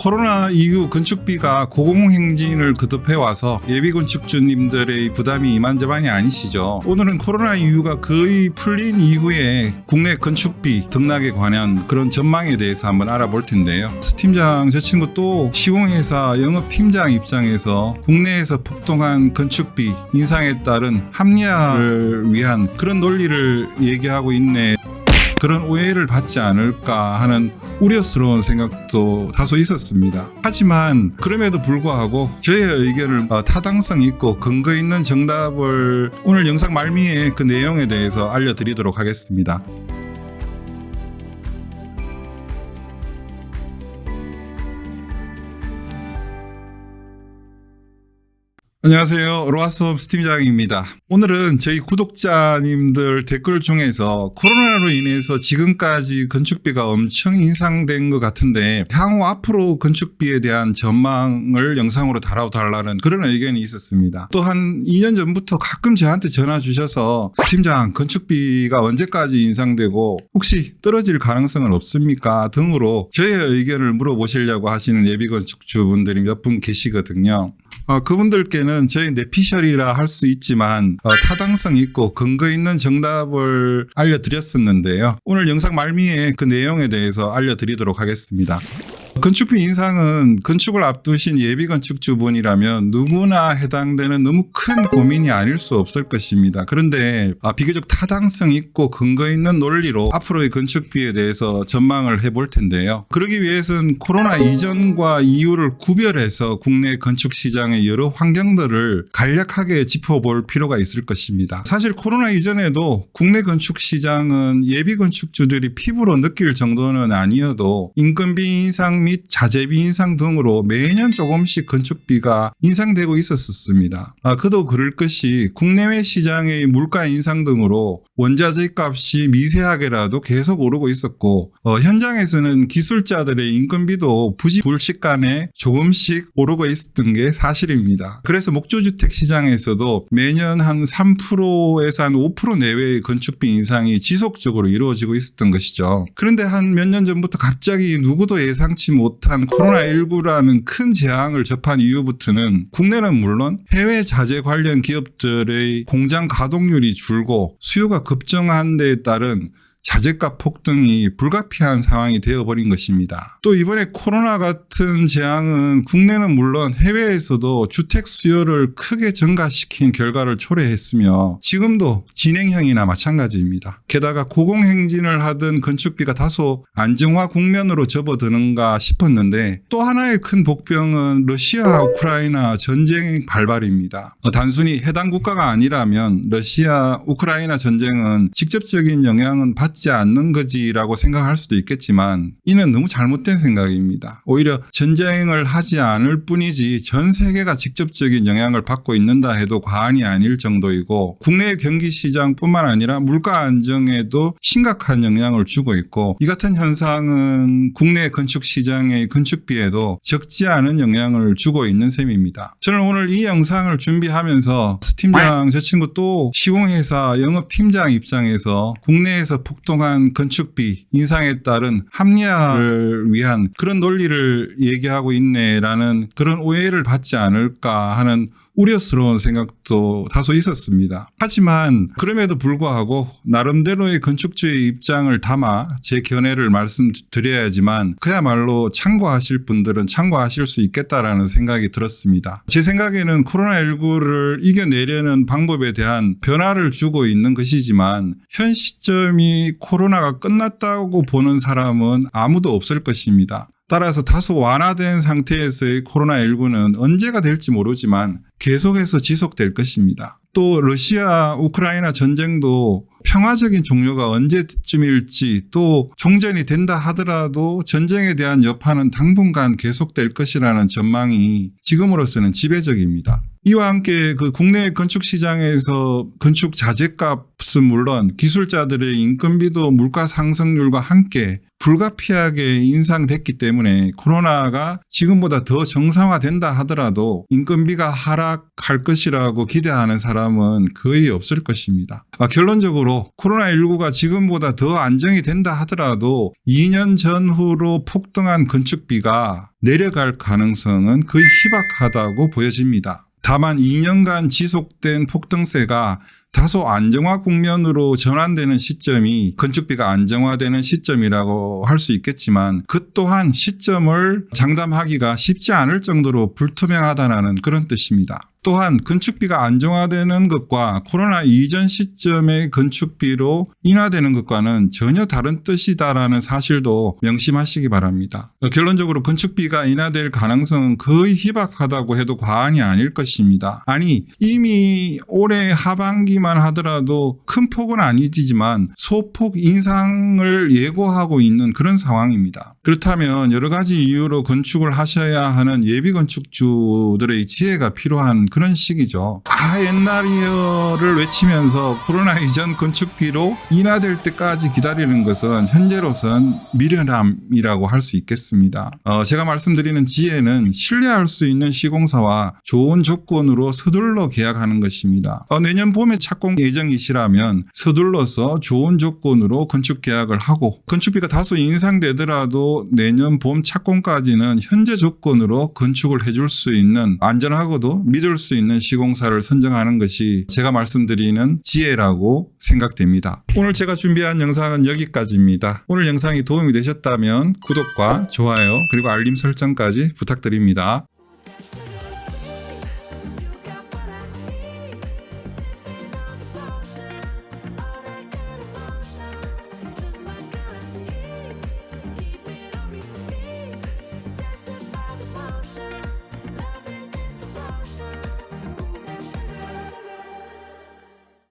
코로나 이후 건축비가 고공행진을 거듭해와서 예비건축주님들의 부담이 이만저만이 아니시죠. 오늘은 코로나 이유가 거의 풀린 이후에 국내 건축비 등락에 관한 그런 전망에 대해서 한번 알아볼 텐데요. 스팀장 저 친구 또 시공회사 영업팀장 입장에서 국내에서 폭등한 건축비 인상에 따른 합리화를 위한 그런 논리를 얘기하고 있네. 그런 오해를 받지 않을까 하는 우려스러운 생각도 다소 있었습니다. 하지만 그럼에도 불구하고 저의 의견을 타당성 있고 근거 있는 정답을 오늘 영상 말미에 그 내용에 대해서 알려드리도록 하겠습니다. 안녕하세요. 로아스홈 스팀장입니다. 오늘은 저희 구독자님들 댓글 중에서 코로나로 인해서 지금까지 건축비가 엄청 인상된 것 같은데 향후 앞으로 건축비에 대한 전망을 영상으로 달아달라는 그런 의견이 있었습니다. 또 한 2년 전부터 가끔 저한테 전화 주셔서 스팀장 건축비가 언제까지 인상되고 혹시 떨어질 가능성은 없습니까? 등으로 저의 의견을 물어보시려고 하시는 예비건축주분들이 몇 분 계시거든요. 그분들께는 저희 내피셜이라 할 수 있지만 타당성 있고 근거 있는 정답을 알려드렸었는데요. 오늘 영상 말미에 그 내용에 대해서 알려드리도록 하겠습니다. 건축비 인상은 건축을 앞두신 예비건축주분이라면 누구나 해당되는 너무 큰 고민이 아닐 수 없을 것입니다. 그런데 비교적 타당성 있고 근거 있는 논리로 앞으로의 건축비에 대해서 전망을 해볼 텐데요. 그러기 위해서는 코로나 이전과 이후를 구별해서 국내 건축시장의 여러 환경들을 간략하게 짚어볼 필요가 있을 것입니다. 사실 코로나 이전에도 국내 건축시장은 예비건축주들이 피부로 느낄 정도는 아니어도 인건비 인상 및 자재비 인상 등으로 매년 조금씩 건축비가 인상되고 있었습니다. 그도 그럴 것이 국내외 시장의 물가 인상 등으로 원자재 값이 미세하게라도 계속 오르고 있었고 현장에서는 기술자들의 인건비도 부지불식간에 조금씩 오르고 있었던 게 사실입니다. 그래서 목조주택 시장에서도 매년 한 3%에서 한 5% 내외의 건축비 인상이 지속적으로 이루어지고 있었던 것이죠. 그런데 한 몇 년 전부터 갑자기 누구도 예상치 못한 코로나19라는 큰 재앙을 접한 이후부터는 국내는 물론 해외 자재 관련 기업들의 공장 가동률이 줄고 수요가 급증한 데에 따른 자재값 폭등이 불가피한 상황이 되어버린 것입니다. 또 이번에 코로나 같은 재앙은 국내는 물론 해외에서도 주택 수요를 크게 증가시킨 결과를 초래했으며 지금도 진행형이나 마찬가지입니다. 게다가 고공행진을 하던 건축비가 다소 안정화 국면으로 접어드는가 싶었는데 또 하나의 큰 복병은 러시아 우크라이나 전쟁 발발입니다. 단순히 해당 국가가 아니라면 러시아 우크라이나 전쟁은 직접적인 영향은 받지 않는 거지라고 생각할 수도 있겠지만 이는 너무 잘못된 생각입니다. 오히려 전쟁을 하지 않을 뿐이지 전 세계가 직접적인 영향을 받고 있는다 해도 과언이 아닐 정도이고 국내 경기 시장뿐만 아니라 물가 안정에도 심각한 영향을 주고 있고 이 같은 현상은 국내 건축 시장의 건축비에도 적지 않은 영향을 주고 있는 셈입니다. 저는 오늘 이 영상을 준비하면서 스팀장 저 친구 또 시공회사 영업팀장 입장에서 국내에서 폭등한 건축비 인상에 따른 합리화를 위한 그런 논리를 얘기하고 있네라는 그런 오해를 받지 않을까 하는 우려스러운 생각도 다소 있었습니다. 하지만 그럼에도 불구하고 나름대로의 건축주의 입장을 담아 제 견해를 말씀드려야지만 그야말로 참고하실 분들은 참고하실 수 있겠다라는 생각이 들었습니다. 제 생각에는 코로나19를 이겨내려는 방법에 대한 변화를 주고 있는 것이지만 현 시점이 코로나가 끝났다고 보는 사람은 아무도 없을 것입니다. 따라서 다소 완화된 상태에서의 코로나19는 언제가 될지 모르지만 계속해서 지속될 것입니다. 또 러시아 우크라이나 전쟁도 평화적인 종료가 언제쯤일지 또 종전이 된다 하더라도 전쟁에 대한 여파는 당분간 계속될 것이라는 전망이 지금으로서는 지배적입니다. 이와 함께 그 국내 건축 시장에서 건축 자재값은 물론 기술자들의 인건비도 물가 상승률과 함께 불가피하게 인상됐기 때문에 코로나가 지금보다 더 정상화된다 하더라도 인건비가 하락할 것이라고 기대하는 사람은 거의 없을 것입니다. 결론적으로 코로나19가 지금보다 더 안정이 된다 하더라도 2년 전후로 폭등한 건축비가 내려갈 가능성은 거의 희박하다고 보여집니다. 다만 2년간 지속된 폭등세가 다소 안정화 국면으로 전환되는 시점이 건축비가 안정화되는 시점이라고 할 수 있겠지만 그 또한 시점을 장담하기가 쉽지 않을 정도로 불투명하다는 그런 뜻입니다. 또한 건축비가 안정화되는 것과 코로나 이전 시점의 건축비로 인하되는 것과는 전혀 다른 뜻이다라는 사실도 명심하시기 바랍니다. 결론적으로 건축비가 인하될 가능성은 거의 희박하다고 해도 과언이 아닐 것입니다. 아니 이미 올해 하반기만 하더라도 큰 폭은 아니지만 소폭 인상을 예고하고 있는 그런 상황입니다. 그렇다면 여러 가지 이유로 건축을 하셔야 하는 예비 건축주들의 지혜가 필요한 그런 시기죠. 옛날이여를 외치면서 코로나 이전 건축비로 인하될 때까지 기다리는 것은 현재로선 미련함이라고 할 수 있겠습니다. 제가 말씀드리는 지혜는 신뢰할 수 있는 시공사와 좋은 조건으로 서둘러 계약하는 것입니다. 내년 봄에 착공 예정이시라면 서둘러서 좋은 조건으로 건축 계약을 하고 건축비가 다소 인상되더라도 내년 봄 착공까지는 현재 조건으로 건축을 해줄 수 있는 안전하고도 믿을 수 있는 시공사를 선정하는 것이 제가 말씀드리는 지혜라고 생각됩니다. 오늘 제가 준비한 영상은 여기까지입니다. 오늘 영상이 도움이 되셨다면 구독과 좋아요 그리고 알림 설정까지 부탁드립니다.